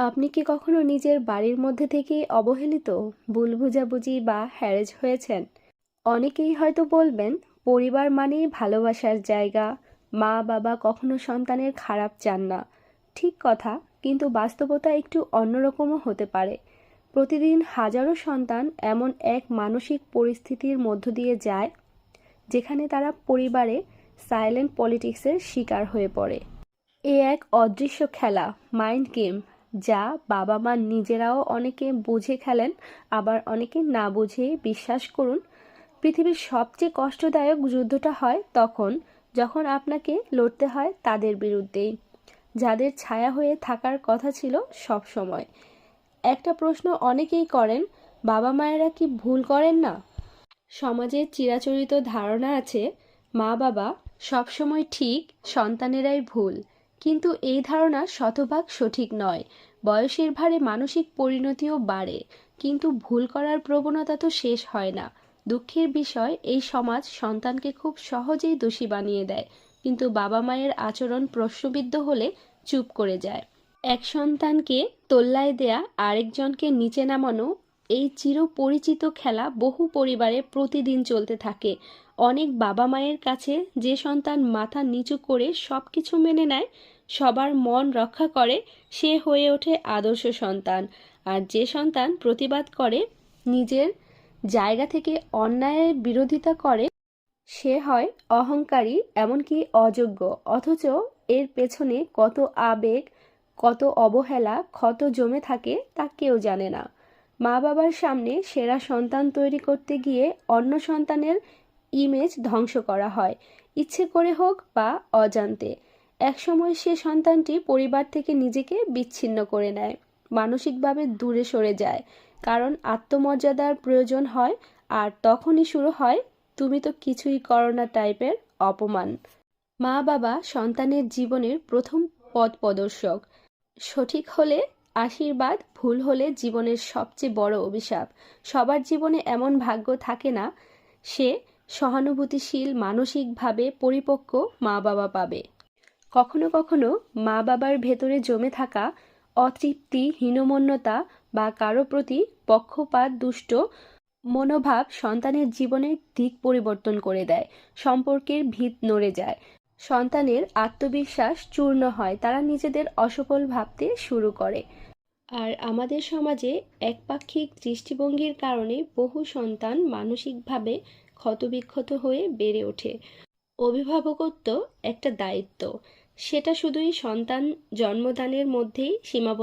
আপনি কি কখনো নিজের বাড়ির মধ্যে থেকেই অবহেলিত, ভুল বোঝাবুঝি বা হ্যারেজ হয়েছেন? অনেকেই হয়তো বলবেন, পরিবার মানেই ভালোবাসার জায়গা, মা বাবা কখনো সন্তানের খারাপ চান না। ঠিক কথা, কিন্তু বাস্তবতা একটু অন্যরকমও হতে পারে। প্রতিদিন হাজারো সন্তান এমন এক মানসিক পরিস্থিতির মধ্য দিয়ে যায় যেখানে তারা পরিবারে সাইলেন্ট পলিটিক্সের শিকার হয়ে পড়ে। এ এক অদৃশ্য খেলা, মাইন্ড গেম, যা বাবা মা নিজেরাও অনেকে বুঝে খেলেন, আবার অনেকে না বুঝেই। বিশ্বাস করুন, পৃথিবীর সবচেয়ে কষ্টদায়ক যুদ্ধটা হয় তখন, যখন আপনাকে লড়তে হয় তাদের বিরুদ্ধেই, যাদের ছায়া হয়ে থাকার কথা ছিল সব সময়। একটা প্রশ্ন অনেকেই করেন, বাবা মায়েরা কি ভুল করেন না? সমাজের চিরাচরিত ধারণা আছে, মা বাবা সবসময় ঠিক, সন্তানেরাই ভুল। কিন্তু এই ধারণা শতভাগ সঠিক নয়। বয়সের ভারে মানসিক পরিণতিও বাড়ে, কিন্তু ভুল করার প্রবণতা তো শেষ হয় না। দুঃখের বিষয়, এই সমাজ সন্তানকে খুব সহজেই দোষী বানিয়ে দেয়, কিন্তু বাবা মায়ের আচরণ প্রশ্নবিদ্ধ হলে চুপ করে যায়। এক সন্তানকে তোল্লায় দেয়া, আরেকজনকে নিচে নামানো, এই চিরপরিচিত খেলা বহু পরিবারে প্রতিদিন চলতে থাকে। অনেক বাবা মায়ের কাছে যে সন্তান মাথা নিচু করে সবকিছু মেনে নেয়, সবার মন রক্ষা করে, সে হয়ে ওঠে আদর্শ সন্তান। আর যে সন্তান প্রতিবাদ করে, নিজের জায়গা থেকে অন্যায়ের বিরোধিতা করে, সে হয় অহংকারী, এমনকি অযোগ্য। অথচ এর পেছনে কত আবেগ, কত অবহেলা, ক্ষত জমে থাকে তা কেউ জানে না। মা বাবার সামনে সেরা সন্তান তৈরি করতে গিয়ে অন্য সন্তানের ইমেজ ধ্বংস করা হয়, ইচ্ছে করে হোক বা অজান্তে। একসময় সে সন্তানটি পরিবার থেকে নিজেকে বিচ্ছিন্ন করে নেয়, মানসিকভাবে দূরে সরে যায়, কারণ আত্মমর্যাদার প্রয়োজন হয়। আর তখনই শুরু হয়, তুমি তো কিছুই করো না টাইপের অপমান। মা বাবা সন্তানের জীবনের প্রথম পথ প্রদর্শক। সঠিক হলে আশীর্বাদ, ভুল হলে জীবনের সবচেয়ে বড় অভিশাপ। সবার জীবনে এমন ভাগ্য থাকে না সে সহানুভূতিশীল, মানসিকভাবে পরিপক্ক মা বাবা পাবে। কখনো কখনো মা বাবার ভেতরে জমে থাকা অতৃপ্তি, হীনমন্যতা বা কারো প্রতি পক্ষপাত দুষ্ট মনোভাব সন্তানের জীবনের দিক পরিবর্তন করে দেয়। সম্পর্কের ভিত নড়ে যায়, সন্তানের আত্মবিশ্বাস চূর্ণ হয়, তারা নিজেদের অসফল ভাবতে শুরু করে। আর আমাদের সমাজে একপাক্ষিক দৃষ্টিভঙ্গির কারণে বহু সন্তান মানসিকভাবে ক্ষতবিক্ষত হয়ে বেড়ে ওঠে। অভিভাবকত্ব একটা দায়িত্ব, সেটা শুধুই সন্তান জন্মদানের মধ্যেই সীমাবদ্ধ